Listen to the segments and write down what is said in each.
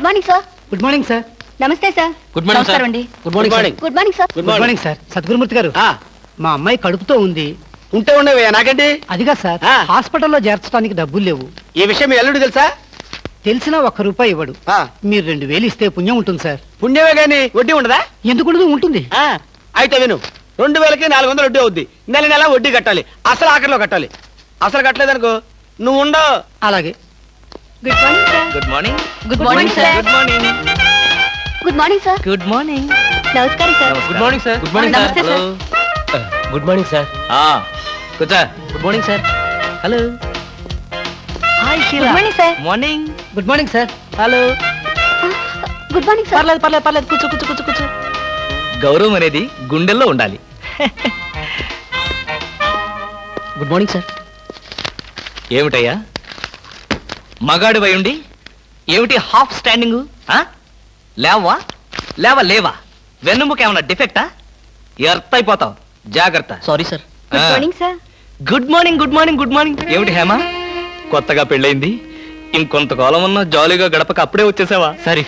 Good morning sir. Good morning sir. నమస్తే sir. Good morning sir. అండి. Good morning sir. Good morning sir. Good morning sir. Sadgurumurthy గారు, మా అమ్మాయి కడుపుతో ఉంది. ఉంటే ఉండవే నాకండి. అదిగా సార్, హాస్పిటల్లో చేర్చడానికి డబ్బులు లేవు. ఈ విషయం మీ అల్లుడు తెలుసా? తెలిసినా ₹1 ఇవ్వడు. మీరు 2000 ఇస్తే పుణ్యం ఉంటుంది సార్. పుణ్యమే గాని వడ్డీ ఉండదా? ఎందుకు ఉంటుంది? అయితే విను, 2000కి 400 వడ్డీ అవుద్ది. నెల నెల వడ్డీ కట్టాలి. అసలు ఆఖరిలో కట్టాలి. అసలు కట్టలేదనుకో నువ్వు ఉండవు. అలాగే. Good morning sir. Good morning sir. Good morning sir. Good morning sir. Good morning. Good morning. నమస్కారం sir. Good morning sir. Good morning నమస్తే సార్. Good morning sir. కూర్చో. Good morning sir. Hello. Hi good Sheela. Morning sir. Morning. Good morning sir. Hello. Good morning sir. పర్లేదు కూర్చో. గౌరవం అనేది గుండెల్లో ఉండాలి. Good morning sir. ఏమిటయ్యా మగాడివై ఉండి ఏమిటి హాఫ్ స్టాండింగ్? లేవా వెన్నుముక ఏమన్నా డిఫెక్టా? ఎర్త్ అయిపోతావు, జాగ్రత్త. Sorry sir. Good morning sir. Good morning. ఏమిటి హేమ, కొత్తగా పెళ్ళైంది, ఇంకొంతకాలం ఉన్న జాలీగా గడపక అప్పుడే వచ్చేసావా? సరే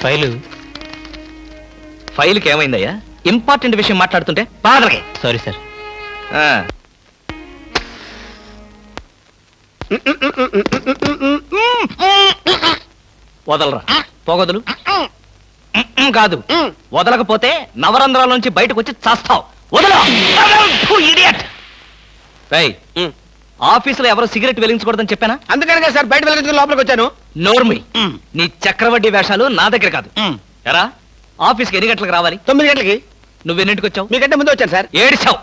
ఫైల్కి ఏమైందయ్యా? ఇంపార్టెంట్ విషయం మాట్లాడుతుంటే పాదరకే. Sorry sir. వదలరా, పోగొదలు. కాదు, వదలకపోతే నవరంధ్రాల నుంచి బయటకు వచ్చి చేస్తావు. వదల. ఆఫీసులో ఎవరు సిగరెట్ వెలిగించకూడదని చెప్పానా? అందుకనే సార్ బయట వెళ్ళి లోపలికి వచ్చాను. నోర్మి, నీ చక్రవడ్డీ వేషాలు నా దగ్గర కాదు. ఎరా, ఆఫీస్కి ఎన్ని గంటలకు రావాలి? 9 గంటలకి. నువ్వెన్నింటికి వచ్చావు? మీకంటే ముందు వచ్చాను సార్. ఏడిచావు.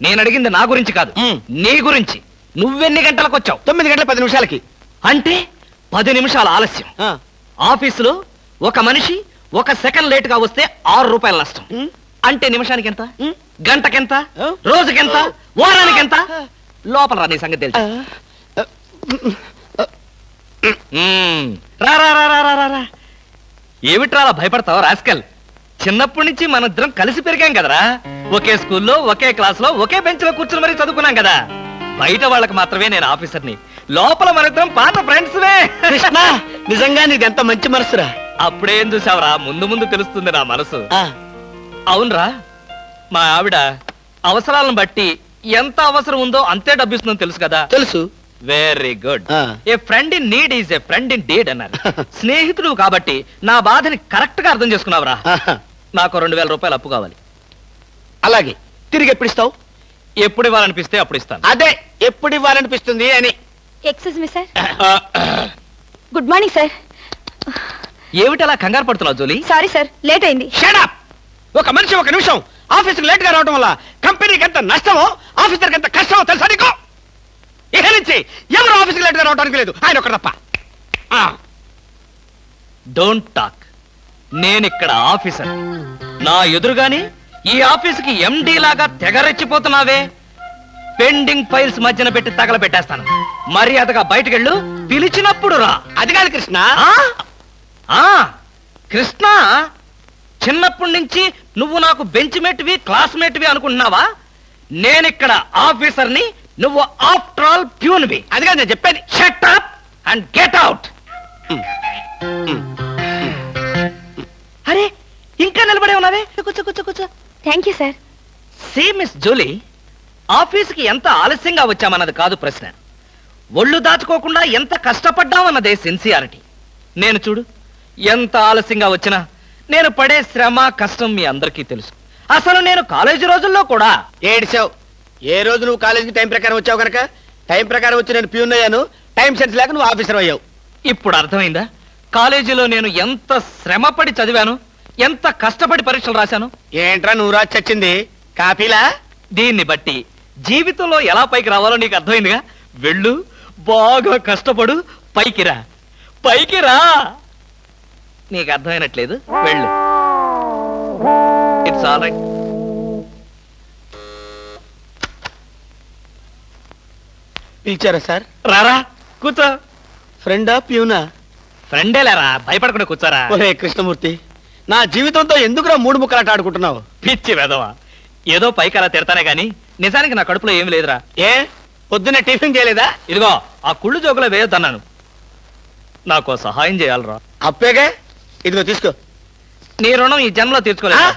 నేను అడిగింది నా గురించి కాదు, నీ గురించి. నువ్వెన్ని గంటలకు వచ్చావు? 9 గంటల 10 నిమిషాలకి. అంటే 10 నిమిషాల ఆలస్యం. ఆఫీసులో ఒక మనిషి 1 సెకండ్ లేట్ గా వస్తే ₹6 నష్టం. అంటే నిమిషానికి ఎంత? గంటకెంత? రోజుకెంత? వారానికి ఎంత? లోపల రా, నీ సంగతి తెలుసు. రా. ఏమిట్రా అలా భయపడతావు రాస్కల్? చిన్నప్పటి నుంచి మనిద్దరం కలిసి పెరిగాం కదరా. ఒకే స్కూల్లో, ఒకే క్లాస్ లో, ఒకే బెంచ్ లో కూర్చుని మరీ చదువుకున్నాం కదా. బయట వాళ్ళకి మాత్రమే నేను ఆఫీసర్ని, లోపల మనిద్దరం పాత ఫ్రెండ్స్వే. కృష్ణ, నిజంగా నీది ఎంత మంచి మనసురా. అప్పుడేం చూసావురా, ముందు తెలుస్తుంది నా మనసు. అవునరా, మా ఆవిడ అవసరాలను బట్టి ఎంత అవసరం ఉందో అంతే డబ్బిస్తుందని తెలుసు కదా? తెలుసు. Very good. A friend in need is a friend in deed అన్నారు. స్నేహితుడు కాబట్టి నా బాధని కరెక్ట్ గా అర్థం చేసుకున్నావురా. నాకు ₹2000 అప్పు కావాలి. అలాగే. తిరిగి ఎప్పుడు ఇస్తావు? ఎప్పుడు ఇవ్వాలనిపిస్తే అప్పుడు ఇస్తాను. అదే, ఎప్పుడు ఇవ్వాలనిపిస్తుంది అని. Excuse me sir. Good morning sir. ఏమిటి అలా కంగారు పడుతున్నావు జోలీ? సారీ సార్, లేట్ అయింది. Shut up. ఒక మనిషి 1 నిమిషం ఆఫీసుకు లేట్ గా రావడం వల్ల కంపెనీకి ఎంత నష్టమో, ఆఫీసర్కి ఎంత కష్టమో తెలుసా నీకు? ఇక నుంచి ఎవరు ఆఫీసుకు లేట్ గా రావడానికి లేదు, ఆయన ఒక్కడ తప్ప. Don't talk. నేనిక్కడ ఆఫీసర్. నా ఎదురుగాని ఈ ఆఫీసుకి ఎండి లాగా తెగరెచ్చిపోతున్నావే. పెండింగ్ ఫైల్స్ మధ్యన పెట్టి తగలబెట్టేస్తాను. మర్యాదగా బయటకెళ్ళు, పిలిచినప్పుడు రా. అది కాదు కృష్ణ. కృష్ణ, చిన్నప్పటి నుంచి నువ్వు నాకు బెంచ్ మేట్వి, క్లాస్మేట్వి అనుకుంటున్నావా? నేనిక్కడ ఆఫీసర్ని, నువ్వు ఆఫ్టర్ ఆల్ ప్యూన్వి. అది కాదు నేను చెప్పేది. Shut up and get out. అరే, ఇంకా నిలబడే ఉన్నావే? కూర్చో. Thank you sir. See miss Julie, ఆఫీసుకి ఎంత ఆలస్యంగా వచ్చామన్నది కాదు ప్రశ్న. ఒళ్ళు దాచుకోకుండా ఎంత కష్టపడ్డామన్నదే సిన్సియారిటీ. నేను చూడు, ఎంత ఆలస్యంగా వచ్చినా నేను పడే శ్రమ, కష్టం మీ అందరికీ తెలుసు. అసలు నేను కాలేజీ రోజుల్లో కూడా ఏడిచావు. ఏ రోజు నువ్వు కాలేజీకి టైం ప్రకారం వచ్చావు కనుక టైం ప్రకారం వచ్చి నేను ప్యూన్ అయ్యాను. టైం సెన్స్ లేక నువ్వు ఆఫీసర్ అయ్యావు. ఇప్పుడు అర్థమైందా కాలేజీలో నేను ఎంత శ్రమపడి చదివాను, ఎంత కష్టపడి పరీక్షలు రాశాను? ఏంట్రా నువ్వు రాసి చచ్చింది? కాపీలా? దీన్ని బట్టి జీవితంలో ఎలా పైకి రావాలో నీకు అర్థమైందిగా. వెళ్ళు, బాగా కష్టపడు, పైకి రా. నీకు అర్థమైనట్లేదు, వెళ్ళు. It's all right. పిలిచారా సార్? రారా, కూర్చో. ఫ్రెండా ప్యూనా? ఫ్రెండే లేరా, భయపడకుండా కూర్చోరా. ఒరే కృష్ణమూర్తి, నా జీవితంతో ఎందుకురా 3 ముక్కలాట ఆడుకుంటున్నావు? పిచ్చి వెదవా, ఏదో పైకి అలా తిడతానే గాని నిజానికి నా కడుపులో ఏమి లేదురా. ఏ పొద్దున్న టిఫిన్ చేయలేదా? ఇదిగో ఆ కుళ్ళు జోకులో వేయొద్దన్నాను. నాకు సహాయం చేయాలరా. అప్పేగా ఇదిగో తీసుకో. నీ రుణం ఈ జన్మలో ఆ? తీర్చుకోలేదు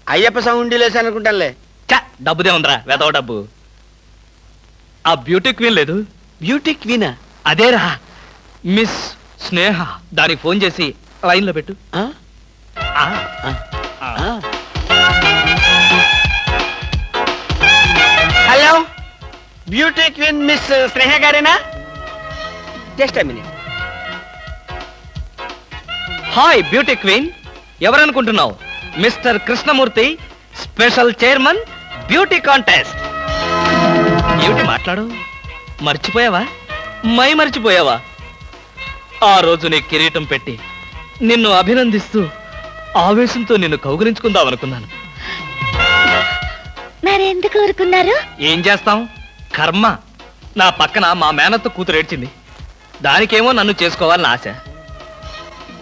అయ్యప్ప సౌండి లేసానుకుంటానులే. డబ్బుదే ఉందిరా వెదవ డబ్బు. ఆ బ్యూటీ క్వీన్ లేదు, బ్యూటీ క్వీనా? అదేరా మిస్ స్నేహ. దానికి ఫోన్ చేసి లైన్ లో పెట్టు. ఆ? ఆ, ఆ. Hello, beauty queen miss Sneha గారేనా? Just minute. Hi beauty queen, ఎవరనుకుంటున్నావు? Mister Krishnamurthy, special chairman beauty contest. ఏమిటి మాట్లాడు? మర్చిపోయావా? మర్చిపోయావా? ఆ రోజు నీ కిరీటం పెట్టి నిన్ను అభినందిస్తూ ఆవేశంతో నిన్ను కౌగిలించుకుందామనుకున్నాను. మరెందుకు ఊరుకున్నారు? ఏం చేస్తాం, కర్మ. నా పక్కన మా మేనత్త కూతురు ఏడ్చింది. దానికేమో నన్ను చేసుకోవాలని ఆశ.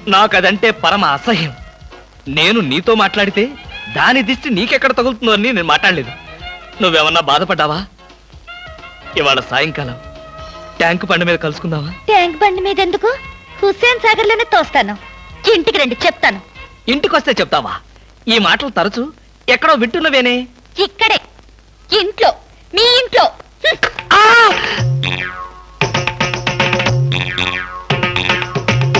నాకదంటే పరమ అసహ్యం. నేను నీతో మాట్లాడితే దాని దిష్టి నీకెక్కడ తగులుతుందో అని నేను మాట్లాడలేదు. నువ్వేమన్నా బాధపడ్డావా? ఇవాళ సాయంకాలం ట్యాంకు బండి మీద కలుసుకుందావా? ట్యాంక్ బండి మీద ఎందుకు? హుస్సేన్ సాగర్ లోనే తోస్తాను. ఇంటికి రండి, చెప్తాను. ఇంటికొస్తే చెప్తావా? ఈ మాటలు తరచు ఎక్కడో వింటున్నవేనే. ఇక్కడే